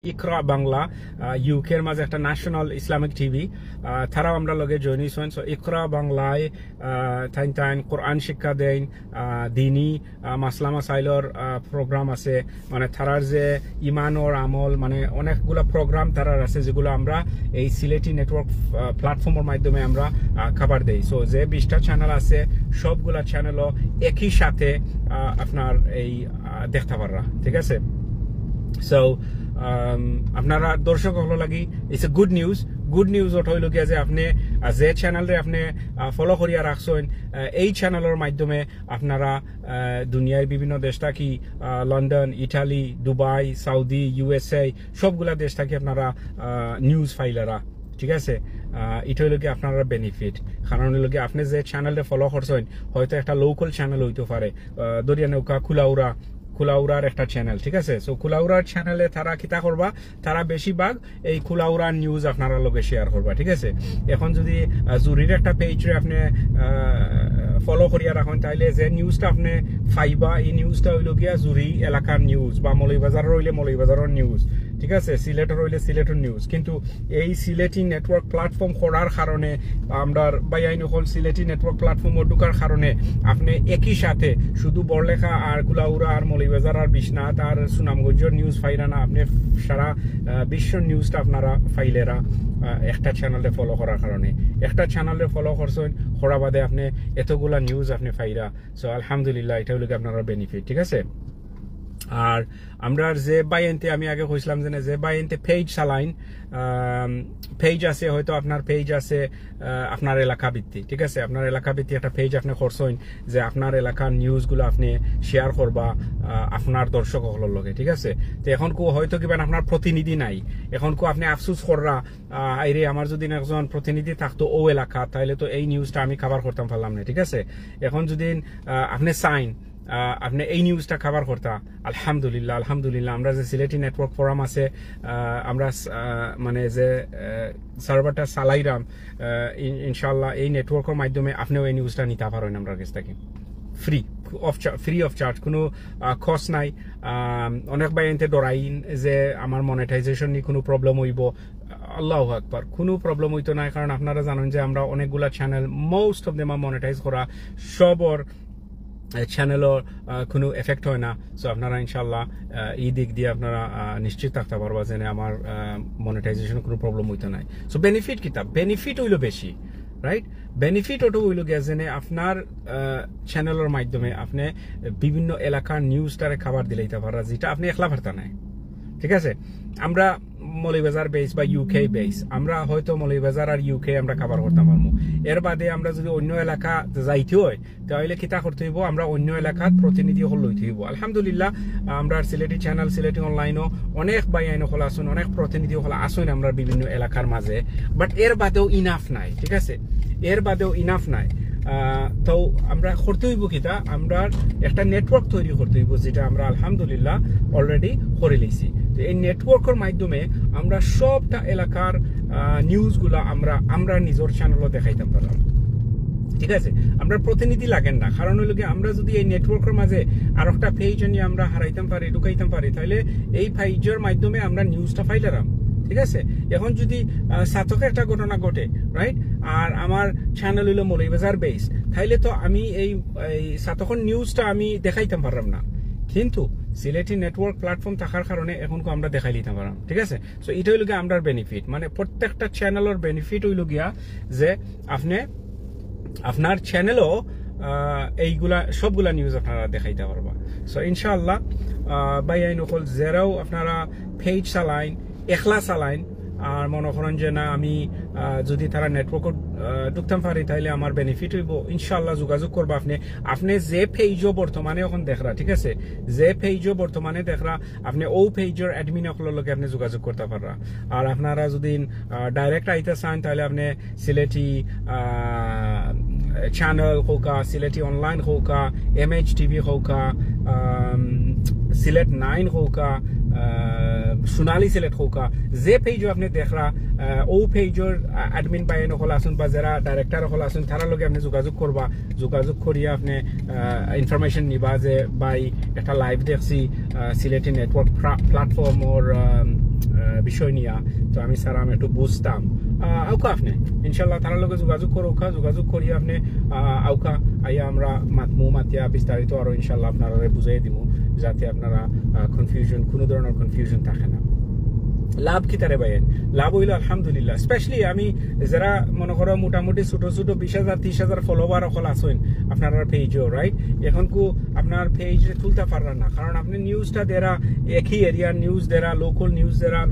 ইকরা বাংলা ইউকের মাঝে একটা ন্যাশনাল ইসলামিক টিভি তারাও আমরা লগে জয়েন হইছেন। সো ইকরা বাংলায় টাইম টাইম কোরআন শিক্ষা দেন, দিনী মাসলা মাসাইলর প্রোগ্রাম আছে, মানে তারার যে ইমান ওর আমল মানে অনেকগুলো প্রোগ্রাম তারার আছে যেগুলো আমরা এই সিলেটি নেটওয়ার্ক প্ল্যাটফর্মের মাধ্যমে আমরা খাবার দেই। সো যে 20টা চ্যানেল আছে সবগুলা চ্যানেলও একই সাথে আপনার এই দেখতে পাররা, ঠিক আছে। সো আপনারা দর্শক হলো লাগি ইটস এ গুড নিউজ ওটা হইল গিয়া যে আপনি যে চ্যানেলে আপনি ফলো করিয়া রাখছেন এই চ্যানেলের মাধ্যমে আপনারা দুনিয়ার বিভিন্ন দেশ থাকি London, Italy, Dubai, Saudi, USA সবগুলা দেশ থাকি আপনারা নিউজ ফাইলারা, ঠিক আছে। এটা হইল কি আপনারা বেনিফিট, কারণ হইল কি আপনি যে চ্যানেলে ফলো করছেন হয়তো একটা লোকাল চ্যানেল হইতে পারে, দরিয়া নৌকা কুলাউরার একটা চ্যানেল, ঠিক আছে। সো কুলাউরার চ্যানেলে তারা কিতা করবা, তারা বেশিরভাগ এই কুলাউরার নিউজ আপনারা লোকে শেয়ার করবা, ঠিক আছে। এখন যদি জুরির একটা পেজে আপনি ফলো করিয়া রাখেন তাইলে যে নিউজটা আপনি পাইবা এই নিউজটা হইল গিয়া জুরি এলাকার নিউজ, বা মৌলভীবাজার রইলে মৌলভীবাজারের নিউজ, ঠিক আছে, সিলেটের রইলে সিলেটের নিউজ। কিন্তু এই সিলেটি নেটওয়ার্ক প্ল্যাটফর্ম করার কারণে আমরা বাইন হল সিলেটি নেটওয়ার্ক প্ল্যাটফর্ম ঢুকার কারণে আপনি একই সাথে শুধু বড়লেখা আর কুলাউড়া আর মৌলভীবাজার আর বিশ্বনাথ আর সুনামগঞ্জের নিউজ ফাইরা না, আপনি সারা বিশ্বের নিউজটা আপনারা ফাইলেরা একটা চ্যানেলে ফলো করার কারণে। একটা চ্যানেলে ফলো করছেন করা বাদে আপনি এতগুলা নিউজ আপনি ফাইরা। সো আলহামদুলিল্লাহ এটা হলো আপনারা বেনিফিট, ঠিক আছে। আর আমরা যে বাইনতে আমি আগে কইছিলাম যে বাইনতে পেজ চালাইন, পেজ আছে, হয়তো আপনার পেজ আছে আপনার এলাকা ভিত্তিক, ঠিক আছে। আপনার এলাকা ভিত্তিক একটা পেজ আপনি করছেন যে আপনার এলাকার নিউজগুলো আপনি শেয়ার করবা আপনার দর্শক হলোর লগে, ঠিক আছে। তো এখন কো হয়তো কিবা আপনার প্রতিনিধি নাই, এখন কো আপনি আফসুস কররা আইরে আমার যদি একজন প্রতিনিধি থাকতো ও এলাকা তাহলে তো এই নিউজটা আমি কভার করতাম পারলাম না, ঠিক আছে। এখন যদি আপনি চাইন আপনি এই নিউজটা কভার করতা, আলহামদুলিল্লাহ আমরা যে সিলেটি নেটওয়ার্ক ফোরাম আছে আমরা মানে যে সার্ভারটা চালাইরাম ইনশাল্লাহ এই নেটওয়ার্কের মাধ্যমে আপনিও এই নিউজটা নিতে পারেন আমরা কাছ থেকে ফ্রি অফ চার্জ, কোনো কস্ট নাই। অনেক ভাই এনতে ডরাইন যে আমার মনিটাইজেশন নিয়ে কোনো প্রবলেম হইব, আল্লাহু আকবার, কোনো প্রবলেম হইতো না, কারণ আপনারা জানেন যে আমরা অনেকগুলা channel most of them monetise করা, সবর চ্যানেলের কোনো এফেক্ট হয় না। সো আপনারা ইনশাল্লাহ এই দিক দিয়ে আপনারা নিশ্চিত থাকতে পারবা যে আমার মনিটাইজেশন কোনো প্রবলেম হইতো নাই। সো বেনিফিট হইল বেশি, রাইট। বেনিফিট ওটা হইল গিয়া যে আপনার চ্যানেলের মাধ্যমে আপনি বিভিন্ন এলাকার নিউজটারে খাবার দিলাইতে পারা, যেটা আপনি একলা পারতা নাই, ঠিক আছে। আমরা মৌলভীবাজার বেস বা ইউকে বেস, আমরা হয়তো মৌলভীবাজার আর ইউকে আমরা কভার করতে পারবো। এর বাদে আমরা যদি অন্য এলাকা যাইতে হয় তাহলে কিতা করতে হইব, আমরা অন্য এলাকার প্রতিনিধি হল লইতে হইব। আলহামদুলিল্লাহ আমরা সিলেটি চ্যানেল সিলেটি অনলাইনও অনেক বাইন হল আসুন, অনেক প্রতিনিধি হল আসুন আমরা বিভিন্ন এলাকার মাঝে, বাট এর বাদেও ইনাফ নাই, ঠিক আছে, এর বাদেও ইনাফ নাই। তো আমরা করতে হইব কিতা, আমরা একটা নেটওয়ার্ক তৈরি করতে হইব, যেটা আমরা আলহামদুলিল্লাহ অলরেডি করে লইছি। তো এই নেটওয়ার্কের মাধ্যমে আমরা সবটা এলাকার নিউজগুলা আমরা নিজের চ্যানেলও দেখাইতে পারলাম, ঠিক আছে। আমরা প্রতিনিধি লাগেন না, কারণ হইল কি আমরা যদি এই নেটওয়ার্কের মাঝে আর একটা পেজ নিয়ে আমরা হারাইতাম পারি, ঢুকাইতাম পারি, তাহলে এই পেজের মাধ্যমে আমরা নিউজটা ফাইলাম, ঠিক আছে। এখন যদি সাতকে একটা ঘটনা ঘটে, রাইট, আর আমার চ্যানেল হইল মৌলভীবাজার বেস, তাইলে তো আমি এই সাতকর নিউজটা আমি দেখাইতাম পারলাম না, কিন্তু সিলেটি নেটওয়ার্ক প্ল্যাটফর্ম থাকার কারণে এখন আমরা দেখাই নিতে পারলাম, ঠিক আছে। সো এটা হইল গিয়া আমরা বেনিফিট, মানে প্রত্যেকটা চ্যানেলের বেনিফিট হইল গিয়া যে আপনি আপনার চ্যানেলও এইগুলা সবগুলা নিউজ আপনারা দেখাইতে পারবা। সো ইনশাআল্লাহ বাই আইন হল যারাও আপনারা পেজ চালাইন, একলা চালাইন, আর মনে করেন যে না আমি যদি তারা নেটওয়ার্ক ঢুকতাম পারি তাহলে আমার বেনিফিট হইব, ইনশাল্লাহ যোগাযোগ করবো। আপনি যে পেজও বর্তমানে এখন দেখরা, ঠিক আছে, যে পেজও বর্তমানে দেখরা আপনি ও পেজের অ্যাডমিন সকলের লগে আপনি যোগাযোগ করতে পাররা। আর আপনারা যদি ডাইরেক্ট আইতে চান তাহলে আপনি সিলেটি চ্যানেল হোকা, সিলেটি অনলাইন হোকা, MHTV হোকা, সিলেট 9 হোকা, সোনালী সিলেট হোকা, যে পেজও আপনি দেখরা ও পেজের অ্যাডমিন বাইন হল আসুন বা যারা ডাইরেক্টর হল আসুন তারা লগে আপনি যোগাযোগ করবা, যোগাযোগ করিয়া আপনি ইনফরমেশন নিবা যে বাই একটা লাইভ দেখছি সিলেটি নেটওয়ার্ক প্ল্যাটফর্ম ওর বিষয় নিয়ে তো আমি স্যার আমি একটু বুঝতাম আউকা আপনি ইনশাল্লাহ তার লগে যোগাযোগ করুকা যোগাযোগ করি আপনি আউকা আইয়া আমরা মাতিয়া বিস্তারিত আরো ইনশাল্লাহ আপনারা বুঝাই দিব যাতে আপনারা কনফিউশন কোনো ধরনের কনফিউশন থাকে না লাভ কি তারে ভাইয়েন লাভ হইল আলহামদুলিল্লাহ স্পেশালি আমি যারা মনে করো মোটামুটি ছোট ছোট 20,000 30,000 ফলোয়ার অকল আসেন আপনার পেজও রাইট এখন কু আপনার পেজ তুলতে পারবেন না কারণ আপনি নিউজটা দেরা একই এরিয়ার নিউজ দেরা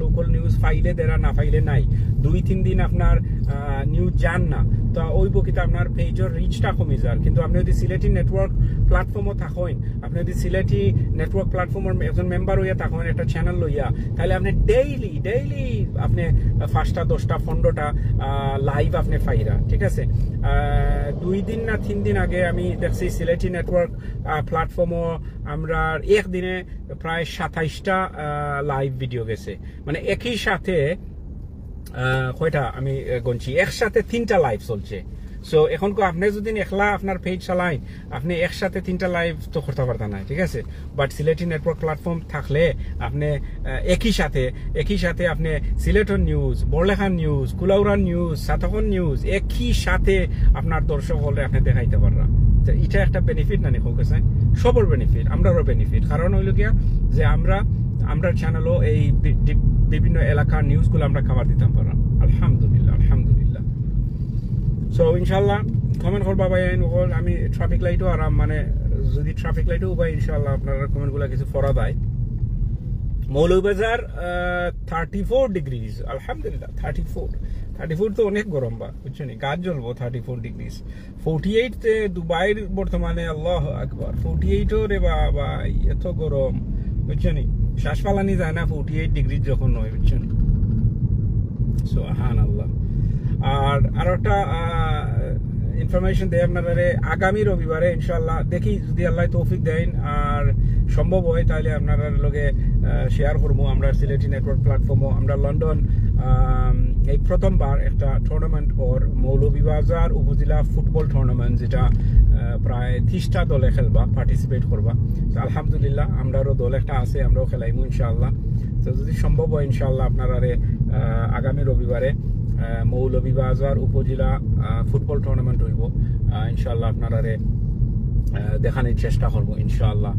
লোকাল নিউজ ফাইলে দেরা না ফাইলে নাই 2-3 দিন আপনার নিউজ জান না তো ওই বকিতে আপনার পেজের রিচটা কমে যায় কিন্তু আপনি যদি সিলেটি নেটওয়ার্ক প্ল্যাটফর্মও থাকেন আপনি যদি সিলেটি নেটওয়ার্ক প্ল্যাটফর্মের একজন মেম্বার হইয়া থাকেন একটা চ্যানেল লইয়া তাহলে আপনি ডেইলি আপনি 5টা 10টা 15টা লাইভ আপনি পাইরা ঠিক আছে 2 দিন না 3 দিন আগে আমি দেখছি সিলেটি নেটওয়ার্ক প্ল্যাটফর্মও আমরা একদিনে প্রায় 27টা লাইভ ভিডিও গেছে মানে একই সাথে কয়টা আমি গণছি একসাথে 3টা লাইভ চলছে সো এখন আপনি যদি একলা আপনার পেজ চালাইন আপনি একসাথে 3টা লাইভ তো করতে পারতেন না ঠিক আছে বাট সিলেটি নেটওয়ার্ক প্ল্যাটফর্ম থাকলে আপনি একই সাথে আপনি সিলেটন নিউজ বড়লেখান নিউজ কুলাউড়ার নিউজ সাতখন নিউজ একই সাথে আপনার দর্শক হলে আপনি দেখাইতে পারবেন এটা একটা বেনিফিট না নিখোক সবর বেনিফিট আমরারও বেনিফিট কারণ হইল গিয়া যে আমরা চ্যানেলও এই বিভিন্ন এলাকার নিউজগুলো আমরা খাবার দিতাম পারলাম আলহামদুলিল্লাহ সো ইনশাল্লাহ কমেন্ট করবা ভাই আমি ট্রাফিক লাইটও আরাম মানে যদি ট্রাফিক লাইটও ভাই ইনশাল্লাহ আপনার কমেন্টগুলো কিছু ফরা দেয় মৌলভীবাজার 34 ডিগ্রিজ আলহামদুলিল্লাহ 34 তো অনেক গরম বা বুঝছেন গাছ জ্বলবো 34 ডিগ্রিজ 48 তে দুবাইয়ের বর্তমানে আল্লাহ আকবার 48ও রে বাবা এত গরম বুঝছেন শ্বাস ফালানি যায় না 48 ডিগ্রি যখন নয় বুঝছেন সুবহানাল্লাহ আর একটা ইনফরমেশন দেয় আপনারা আগামী রবিবারে ইনশাআল্লাহ দেখি যদি আল্লাহ তৌফিক দেন আর সম্ভব হয় তাহলে আপনারা লগে শেয়ার করবো আমরা সিলেটি নেটওয়ার্ক প্ল্যাটফর্মও আমরা লন্ডন এই প্রথমবার একটা টুর্নামেন্ট ওর মৌলভীবাজার উপজেলা ফুটবল টুর্নামেন্ট যেটা প্রায় 30টা দলে খেলবা পার্টিসিপেট করবা আলহামদুলিল্লাহ আমরারও দল একটা আছে আমরাও খেলাইমু ইনশাআল্লাহ তো যদি সম্ভব হয় ইনশাআল্লাহ আপনারা আগামী রবিবারে মৌলভীবাজার উপজেলা ফুটবল টুর্নামেন্ট হইব ইনশাআল্লাহ আপনারা দেখানোর চেষ্টা করবো ইনশাআল্লাহ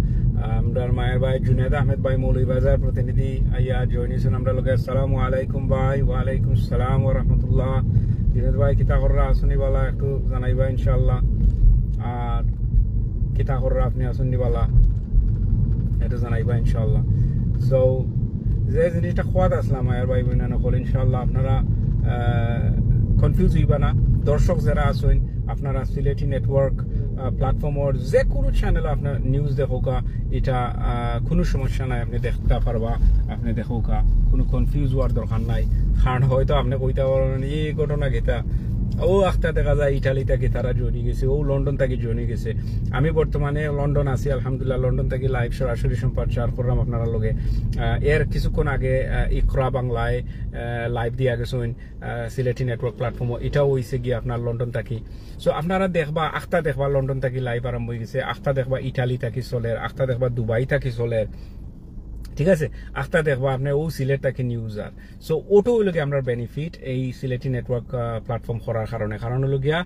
আমরা মায়ের ভাই জুনেদ আহমেদ ভাই মৌলভীবাজার প্রতিনিধি আইয়া জয়েন হয়েছেন আমরা লোক আসসালামু আলাইকুম ভাই ওয়ালাইকুম আসসালাম ওয়া রাহমাতুল্লাহ জুনেদ ভাই কিতা কররা আসুনিবালা একটু জানাইবা ইনশাআল্লাহ আর কিতা কররা আপনি আসুনিবালা এটা জানাইবা ইনশাআল্লাহ সো যে জিনিসটা খোয়াদ আসলাম মায়ের ভাই বোন নকল ইনশাআল্লাহ আপনারা কনফিউজ হইবা না দর্শক যারা আছেন আপনারা সিলেটি নেটওয়ার্ক প্ল্যাটফর্মর যে কোনো চ্যানেল আপনার নিউজ দেখোকা এটা কোনো সমস্যা নাই আপনি দেখতে পারবা আপনি দেখোকা কোনো কনফিউজ হওয়ার দরকার নাই কারণ হয়তো আপনি কইতে পারেন এই ঘটনা গেতা ও একটা দেখা যায় ইটালি থেকে তারা জয়েন গেছে ও লন্ডন থেকে জয়েন গেছে আমি বর্তমানে লন্ডন আছি আলহামদুলিল্লাহ লন্ডন থেকে লাইভ সরাসরি সম্প্রচার করলাম আপনারা লগে এর কিছুক্ষণ আগে ইকরা বাংলায় লাইভ দিয়া গেছেন সিলেটি নেটওয়ার্ক প্ল্যাটফর্ম এটাও হয়েছে গিয়ে আপনার লন্ডন থাকি সো আপনারা দেখবা আখতা দেখবা লন্ডন থেকে লাইভ আরম্ভ হয়ে গেছে আখতা দেখবা ইটালি থাকি চলের আখতা দেখবা দুবাই থাকি চলের ঠিক আছে আখতা দেখবা আপনি ও সিলেট থাকি নিউজ আর সো ওটো হইল গিয়ে আমরা বেনিফিট এই সিলেটি নেটওয়ার্ক প্ল্যাটফর্ম করার কারণ হলো গিয়া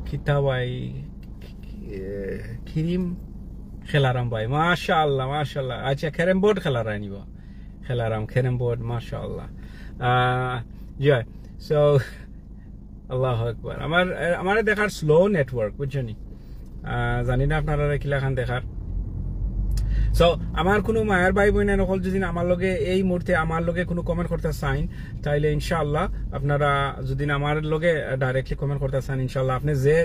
খিতাবাই খিরিম খেলারাম ভাই মাশাআল্লাহ আচ্ছা ক্যারাম বোর্ড খেলারাই নিবা খেলারাম ক্যারাম বোর্ড মাশাআল্লাহ জয় সো আল্লাহু আকবার আমার দেখার স্লো নেটওয়ার্ক বুঝছেন জানি না আপনারা কিলাখান দেখার সো আমার কোনো মায়ের ভাই বোন নকল যদি আমার লগে এই মুহূর্তে আমার লগে কোনো কমেন্ট করতে চান তাইলে ইনশাআল্লাহ আপনারা যদি আমার লগে ডাইরেক্টলি কমেন্ট করতে চান ইনশাআল্লাহ আপনি যে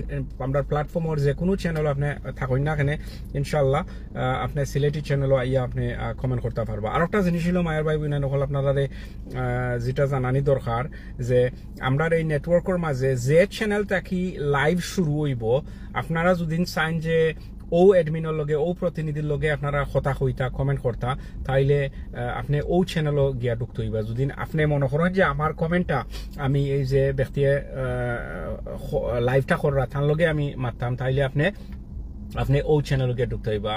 আমরা প্ল্যাটফর্মর যে কোনো চ্যানেল আপনি থাকুন না কেন ইনশাআল্লাহ আপনি সিলেটি চ্যানেলও আইয়া আপনি কমেন্ট করতে পারবা আর একটা জিনিস হলো মায়ের ভাই বোন নকল আপনারা যেটা জানানি দরকার যে আমরা এই নেটওয়ার্কের মাঝে যে চ্যানেল থাকি লাইভ শুরু হইব আপনারা যদি চান যে ও এডমিনের লগে ও প্রতিনিধির লগে আপনারা কথা কইতা কমেন্ট করতা তাইলে আপনি ও চ্যানেলও গিয়া ঢুকতে হইবা যদি আপনি মনে করেন যে আমার কমেন্টটা আমি এই যে ব্যক্তি লাইভটা করা তার লগে আমি মারতাম তাইলে আপনি ও চ্যানেলও গিয়া ঢুকতে হইবা